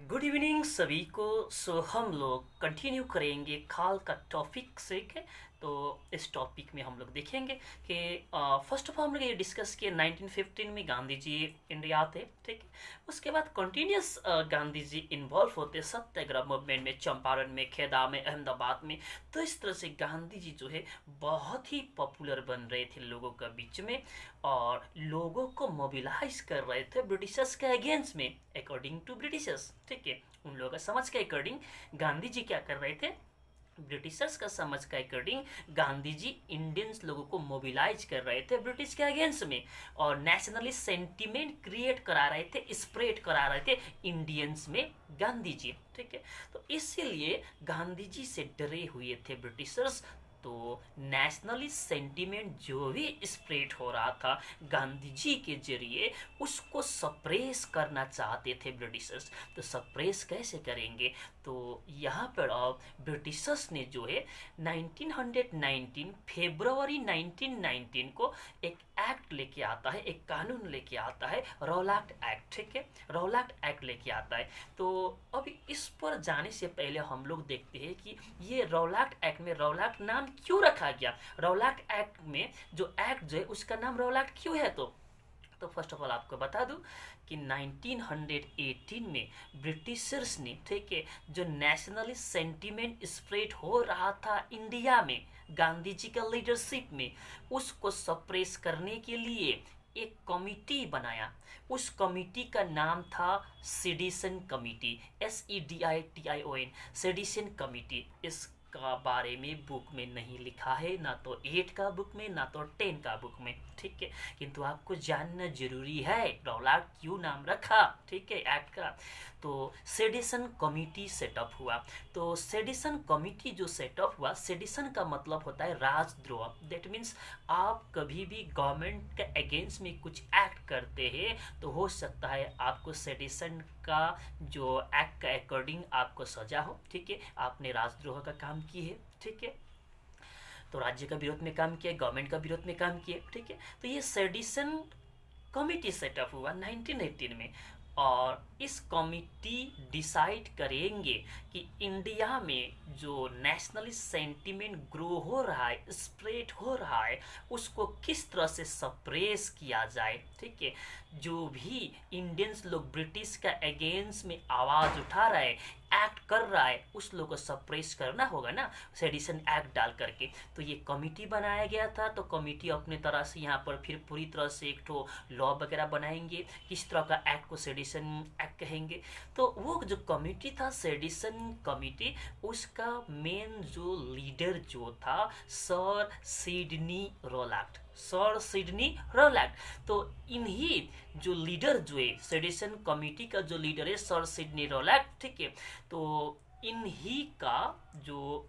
Good evening सभी को। हम लोग कंटिन्यू करेंगे खाल का टॉपिक से के। तो इस टॉपिक में हम लोग देखेंगे कि फर्स्ट ऑफ ऑल हम लोग ये डिस्कस किए 1915 में गांधी जी इंडिया आते, ठीक है। उसके बाद कंटिन्यूस गांधी जी इन्वॉल्व होते सत्याग्रह मूवमेंट में, चंपारण में, खेदा में, अहमदाबाद में। तो इस तरह से गांधी जी जो है बहुत ही पॉपुलर बन रहे थे लोगों के बीच में, और लोगों को मोबिलाइज कर रहे थे ब्रिटिशर्स के अगेंस्ट में, अकॉर्डिंग टू ब्रिटिशर्स, ठीक है। उन लोगों का समझ के अकॉर्डिंग गांधी जी क्या कर रहे थे, ब्रिटिशर्स का समझ के अकॉर्डिंग गांधी जी इंडियंस लोगों को मोबिलाइज कर रहे थे ब्रिटिश के अगेंस्ट में, और नेशनलिस्ट सेंटीमेंट क्रिएट करा रहे थे, स्प्रेड करा रहे थे इंडियंस में गांधी जी, ठीक है। तो इसीलिए गांधी जी से डरे हुए थे ब्रिटिशर्स। तो नेशनलिस्ट सेंटीमेंट जो भी स्प्रेड हो रहा था गांधी जी के जरिए, उसको सप्रेस करना चाहते थे ब्रिटिशर्स। तो सप्रेस कैसे करेंगे, तो यहाँ पर अब ब्रिटिशर्स ने जो है 1919 फरवरी 1919 को एक एक्ट लेके आता है, एक कानून लेके आता है, रौलाट एक्ट, ठीक है। रौलाट एक्ट लेके आता है। तो अभी इस पर जाने से पहले हम लोग देखते हैं कि ये रौलाट एक्ट में रौलाट नाम क्यों रखा गया। रौलाट एक्ट में जो एक्ट जो है उसका नाम रौलाट क्यों है। तो फर्स्ट ऑफ ऑल आपको बता दूं कि 1918 में ब्रिटिशर्स ने, ठीक है, जो नेशनलिस्ट सेंटीमेंट स्प्रेड हो रहा था इंडिया में गांधी जी का लीडरशिप में, उसको सप्रेस करने के लिए एक कमिटी बनाया। उस कमिटी का नाम था sedition committee, SEDITION, sedition committee. इस का बारे में बुक में नहीं लिखा है, ना तो 8 का बुक में, ना तो 10 का बुक में, ठीक है। किंतु आपको जानना जरूरी है रौलाट क्यों नाम रखा, ठीक है, एक्ट का। तो सेडिशन कमिटी सेटअप हुआ। तो सेडिशन कमिटी जो सेटअप हुआ, सेडिशन का मतलब होता है राजद्रोह। दैट मीन्स आप कभी भी गवर्नमेंट के अगेंस्ट में कुछ एक्ट करते हैं तो हो सकता है आपको सेडिशन का जो एक्ट का अकॉर्डिंग आपको सजा हो, ठीक है। आपने राजद्रोह का काम किए है, ठीक है। तो राज्य का विरोध में काम किया, गवर्नमेंट का विरोध में काम किया, ठीक है। तो ये सेडिशन कमिटी सेटअप हुआ 1918 में, और इस कमिटी डिसाइड करेंगे कि इंडिया में जो नेशनलिस्ट सेंटीमेंट ग्रो हो रहा है, स्प्रेड हो रहा है, उसको किस तरह से सप्रेस किया जाए, ठीक है। जो भी इंडियंस लोग ब्रिटिश का अगेंस्ट में आवाज़ उठा रहा है, एक्ट कर रहा है, उस लोग को सप्रेस करना होगा ना, सेडिशन एक्ट डाल करके। तो ये कमिटी बनाया गया था। तो कमिटी अपने तरह से यहाँ पर फिर पूरी तरह से एक तो लॉ वगैरह बनाएंगे, किस तरह का एक्ट को सेडिशन एक्ट कहेंगे। तो वो जो कमिटी था सेडिशन कमिटी, उसका मेन जो लीडर जो था सर सिडनी रौलाट, सर सिडनी रौलाट। तो इन्हीं जो लीडर जो है सेडिशन कमिटी का जो लीडर है सर सिडनी रौलाट, ठीक है। तो इन्हीं का जो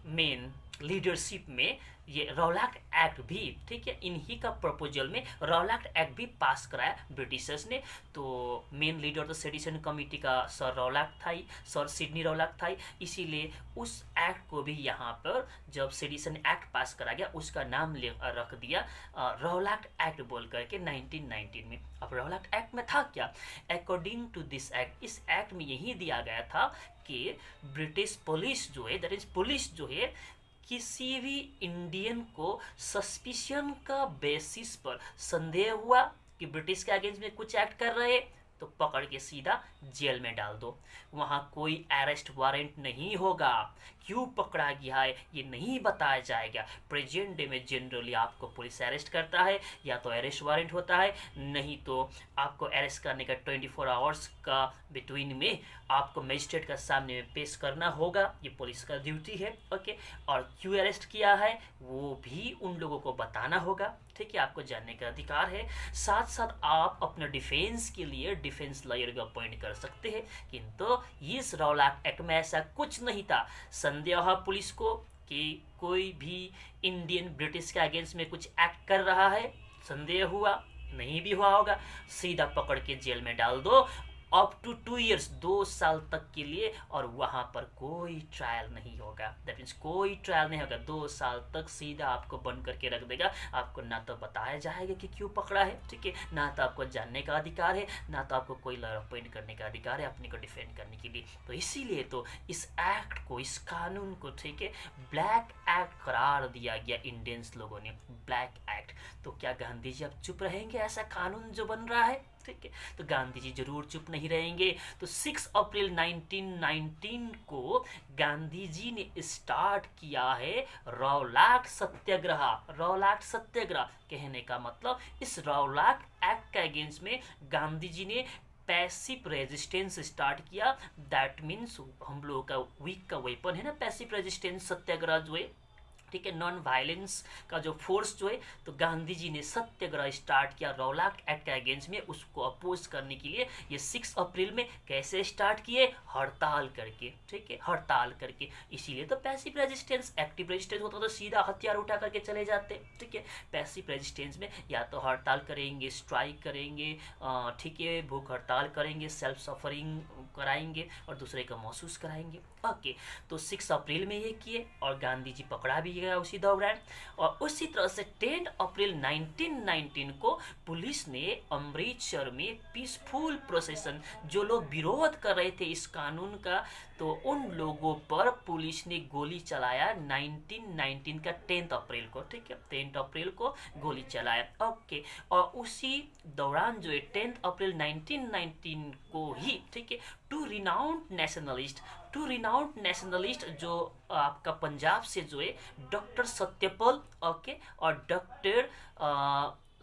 मेन लीडरशिप में ये रौलाट एक्ट भी, ठीक है, इन्हीं का प्रपोजल में रौलाट एक्ट भी पास कराया ब्रिटिशर्स ने। तो मेन लीडर तो सेडिशन कमिटी का सर रौलाट था ही, सर सिडनी रौलाट था ही। इसीलिए उस एक्ट को भी यहाँ पर जब सेडिशन एक्ट पास करा गया उसका नाम रख दिया रौलाट एक्ट बोल करके 1919 में। अब रौलाट एक्ट में था क्या, अकॉर्डिंग टू दिस एक्ट, इस एक्ट में यही दिया गया था कि ब्रिटिश पुलिस जो है, दैट इज पुलिस जो है, किसी भी इंडियन को सस्पिशन का बेसिस पर संदेह हुआ कि ब्रिटिश के अगेंस्ट में कुछ एक्ट कर रहे, तो पकड़ के सीधा जेल में डाल दो। वहाँ कोई अरेस्ट वारंट नहीं होगा। क्यों पकड़ा गया है ये नहीं बताया जाएगा। प्रेजेंट डे में जनरली आपको पुलिस अरेस्ट करता है, या तो अरेस्ट वारंट होता है, नहीं तो आपको अरेस्ट करने का 24 आवर्स का बिटवीन में आपको मजिस्ट्रेट का सामने में पेश करना होगा। ये पुलिस का ड्यूटी है, ओके। और क्यों अरेस्ट किया है वो भी उन लोगों को बताना होगा, ठीक है। आपको जानने का अधिकार है। साथ साथ आप अपने डिफेंस के लिए डिफेंस लॉयर को अपॉइंट कर सकते हैं। किंतु इस रौलाट एक्ट में ऐसा कुछ नहीं था। संदेह पुलिस को कि कोई भी इंडियन ब्रिटिश के अगेंस्ट में कुछ एक्ट कर रहा है, संदेह हुआ, नहीं भी हुआ होगा, सीधा पकड़ के जेल में डाल दो। अप टू 2 इयर्स, 2 साल तक के लिए, और वहाँ पर कोई ट्रायल नहीं होगा। दैट मीन्स कोई ट्रायल नहीं होगा, 2 साल तक सीधा आपको बंद करके रख देगा। आपको ना तो बताया जाएगा कि क्यों पकड़ा है, ठीक है, ना तो आपको जानने का अधिकार है, ना तो आपको कोई लॉयर अपॉइंट करने का अधिकार है अपने को डिफेंड करने के लिए। तो इसीलिए तो इस एक्ट को, इस कानून को, ठीक है, ब्लैक एक्ट करार दिया गया इंडियंस लोगों ने, ब्लैक एक्ट। तो क्या गांधी जी अब चुप रहेंगे ऐसा कानून जो बन रहा है, ठीक है? तो गांधी जी जरूर चुप नहीं रहेंगे। तो 6 अप्रैल 1919 को गांधी जी ने स्टार्ट किया है रौलाट सत्याग्रह। रौलाट सत्याग्रह कहने का मतलब, इस रौलाट एक्ट के अगेंस्ट में गांधी जी ने पैसिव रेजिस्टेंस स्टार्ट किया। दैट मीन्स हम लोगों का वीक का वेपन है ना पैसिव रेजिस्टेंस, सत्याग्रह जो है, ठीक है, नॉन वायलेंस का जो फोर्स जो है। तो गांधी जी ने सत्याग्रह स्टार्ट किया रौलाट एक्ट के अगेंस्ट में, उसको अपोज करने के लिए। ये 6 अप्रैल में कैसे स्टार्ट किए? हड़ताल करके, ठीक है, हड़ताल करके। इसीलिए तो पैसिव रेजिस्टेंस, एक्टिव रेजिस्टेंस होता तो सीधा हथियार उठा करके चले जाते, ठीक है। पैसिव रेजिस्टेंस में या तो हड़ताल करेंगे, स्ट्राइक करेंगे, ठीक है, भूख हड़ताल करेंगे, सेल्फ सफरिंग कराएंगे और दूसरे को महसूस कराएंगे। ओके, तो 6 अप्रैल में ये किए और गांधी जी पकड़ा भी गया उसी दौरान। और उसी तरह से 10 अप्रैल 1919 को पुलिस ने अमृतसर में पीसफुल प्रोसेसन, जो लोग विरोध कर रहे थे इस कानून का, तो उन लोगों पर पुलिस ने गोली चलाया 1919 का 10 अप्रैल को, ठीक है, 10 अप्रैल को गोली चलाया। ओके, और उसी दौरान जो है 10 अप्रैल 1919 को ही, ठीक है, टू रिनाउंड नेशनलिस्ट जो आपका पंजाब से जो है डॉक्टर सत्यपाल, ओके, और डॉक्टर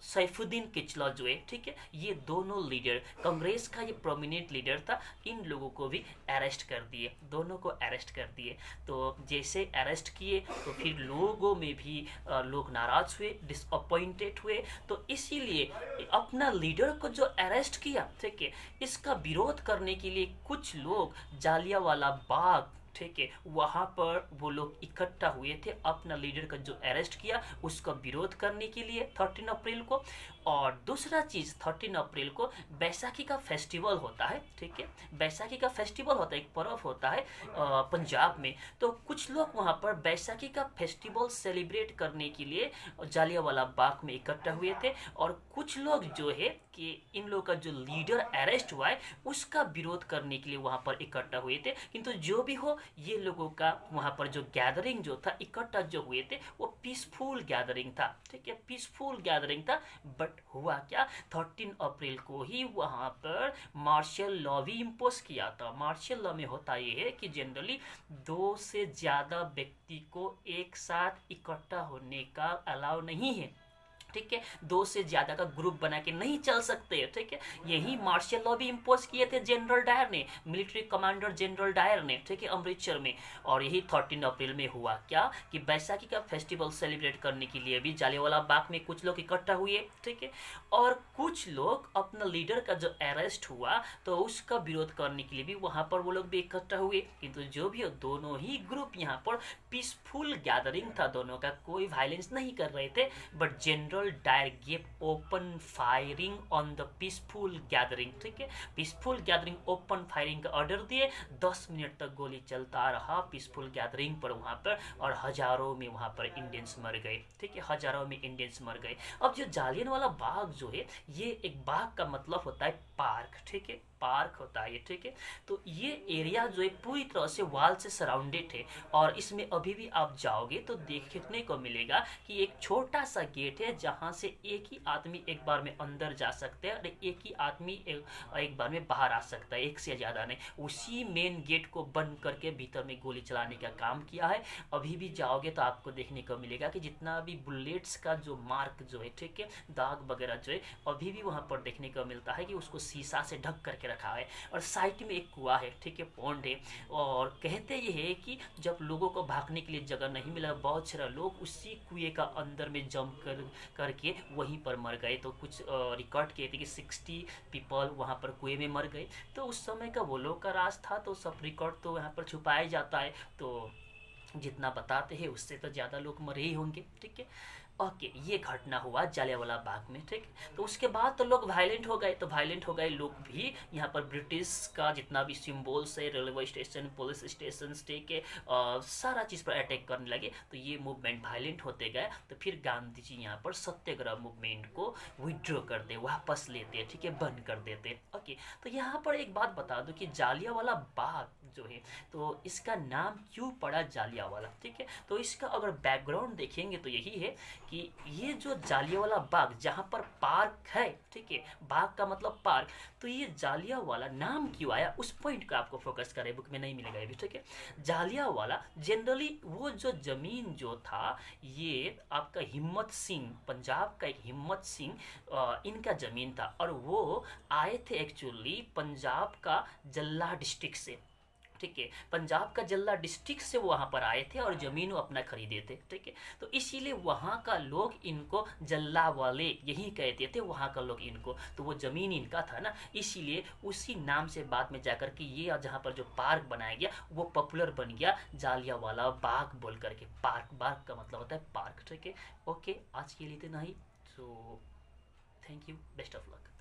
सैफुद्दीन किचलू जो है, ठीक है, ये दोनों लीडर, कांग्रेस का ये प्रोमिनेंट लीडर था, इन लोगों को भी अरेस्ट कर दिए, दोनों को अरेस्ट कर दिए। तो जैसे अरेस्ट किए तो फिर लोगों में भी लोग नाराज हुए, डिसअपॉइंटेड हुए। तो इसीलिए अपना लीडर को जो अरेस्ट किया, ठीक है, इसका विरोध करने के लिए कुछ लोग जालियांवाला बाग, ठीक है, वहाँ पर वो लोग इकट्ठा हुए थे अपना लीडर का जो अरेस्ट किया उसका विरोध करने के लिए 13 अप्रैल को। और दूसरा चीज़, 13 अप्रैल को बैसाखी का फेस्टिवल होता है, ठीक है, बैसाखी का फेस्टिवल होता है, एक पर्व होता है पंजाब में। तो कुछ लोग वहाँ पर बैसाखी का फेस्टिवल सेलिब्रेट करने के लिए जालियांवाला बाग में इकट्ठा हुए थे। और कुछ लोग जो है कि इन लोगों का जो लीडर अरेस्ट हुआ है उसका विरोध करने के लिए वहाँ पर इकट्ठा हुए थे। किंतु जो भी हो, ये लोगों का वहाँ पर जो गैदरिंग जो था, इकट्ठा जो हुए थे, वो पीसफुल गैदरिंग था, ठीक है, पीसफुल गैदरिंग था। बट हुआ क्या, 13 अप्रैल को ही वहाँ पर मार्शल लॉ भी इम्पोज किया था। मार्शल लॉ में होता ये है कि जनरली 2 से ज़्यादा व्यक्ति को एक साथ इकट्ठा होने का अलाउ नहीं है, ठीक है, 2 से ज्यादा का ग्रुप बना के नहीं चल सकते, ठीक है। यही मार्शल लॉ भी इम्पोज किए थे जनरल डायर ने, मिलिट्री कमांडर जनरल डायर ने, ठीक है, अमृतसर में। और यही 13 अप्रैल में हुआ क्या कि बैसाखी का फेस्टिवल सेलिब्रेट करने के लिए भी जालियांवाला बाग में कुछ लोग इकट्ठा हुए, ठीक है, और कुछ लोग अपना लीडर का जो अरेस्ट हुआ तो उसका विरोध करने के लिए भी वहाँ पर वो लोग भी इकट्ठा हुए। किंतु जो भी हो, दोनों ही ग्रुप यहाँ पर पीसफुल गैदरिंग था, दोनों का कोई वायलेंस नहीं कर रहे थे। But General Dyer gave open firing on the peaceful gathering, ठीक है, पीसफुल गैदरिंग ओपन फायरिंग का ऑर्डर दिए। 10 मिनट तक गोली चलता रहा पीसफुल गैदरिंग पर वहाँ पर, और हजारों में वहाँ पर इंडियंस मर गए, ठीक है, हजारों में इंडियंस मर गए। अब जो जालियांवाला बाग जो है, ये एक बाग का मतलब होता है पार्क, ठीक है, पार्क होता है ये, ठीक है। तो ये एरिया जो है पूरी तरह से वॉल से सराउंडेड है, और इसमें अभी भी आप जाओगे तो देखने को मिलेगा कि एक छोटा सा गेट है जहाँ से एक ही आदमी एक बार में अंदर जा सकते हैं और एक ही आदमी एक बार में बाहर आ सकता है, एक से ज़्यादा नहीं। उसी मेन गेट को बंद करके भीतर में गोली चलाने का काम किया है। अभी भी जाओगे तो आपको देखने को मिलेगा कि जितना भी बुलेट्स का जो मार्क जो है, ठीक है, दाग वगैरह जो है, अभी भी वहाँ पर देखने को मिलता है कि उसको शीशा से ढक करके रखा है। और साइड में एक कुआं है, ठीक है, पॉन्ड है। और कहते ये है कि जब लोगों को भागने के लिए जगह नहीं मिला, बहुत सारे लोग उसी कुएं का अंदर में जंप करके वहीं पर मर गए। तो कुछ रिकॉर्ड किए थे कि 60 पीपल वहाँ पर कुएं में मर गए। तो उस समय का वो लोग का राज था, तो सब रिकॉर्ड तो यहाँ पर छुपाया जाता है। तो जितना बताते हैं उससे तो ज़्यादा लोग मरे ही होंगे, ठीक है। ओके, ये घटना हुआ जालियांवाला बाग में, ठीक। तो उसके बाद तो लोग वायलेंट हो गए, तो वायलेंट हो गए लोग भी। यहाँ पर ब्रिटिश का जितना भी सिम्बल्स है, रेलवे स्टेशन, पुलिस स्टेशन, ठीक है, सारा चीज़ पर अटैक करने लगे। तो ये मूवमेंट वायलेंट होते गए। तो फिर गांधी जी यहाँ पर सत्याग्रह मूवमेंट को विड्रॉ कर दे, वापस लेते, ठीक है, बंद कर देते। ओके, तो यहाँ पर एक बात बता दो कि जालियांवाला बाग जो है, तो इसका नाम क्यों पड़ा जालियांवाला, ठीक है। तो इसका अगर बैकग्राउंड देखेंगे तो यही है कि ये जो जालियांवाला बाग जहाँ पर पार्क है, ठीक है, बाग का मतलब पार्क, तो ये जालियांवाला नाम क्यों आया उस पॉइंट का आपको फोकस करें, बुक में नहीं मिलेगा ये भी, ठीक है। जालियांवाला जनरली वो जो जमीन जो था, ये आपका हिम्मत सिंह, पंजाब का एक हिम्मत सिंह, इनका ज़मीन था। और वो आए थे एक्चुअली पंजाब का जल्ला डिस्ट्रिक्ट से, ठीक है, पंजाब का जल्ला डिस्ट्रिक्ट से वो वहाँ पर आए थे और ज़मीन वो अपना खरीदे थे, ठीक है। तो इसीलिए वहाँ का लोग इनको जल्ला वाले यही कहते थे, वहाँ का लोग इनको, तो वो ज़मीन इनका था ना, इसीलिए उसी नाम से बाद में जाकर के ये जहाँ पर जो पार्क बनाया गया वो पॉपुलर बन गया जालियांवाला बाग बोल करके। पार्क, बाग का मतलब होता है पार्क, ठीक है। ओके, आज के लिए इतना ही। So thank you, best of luck.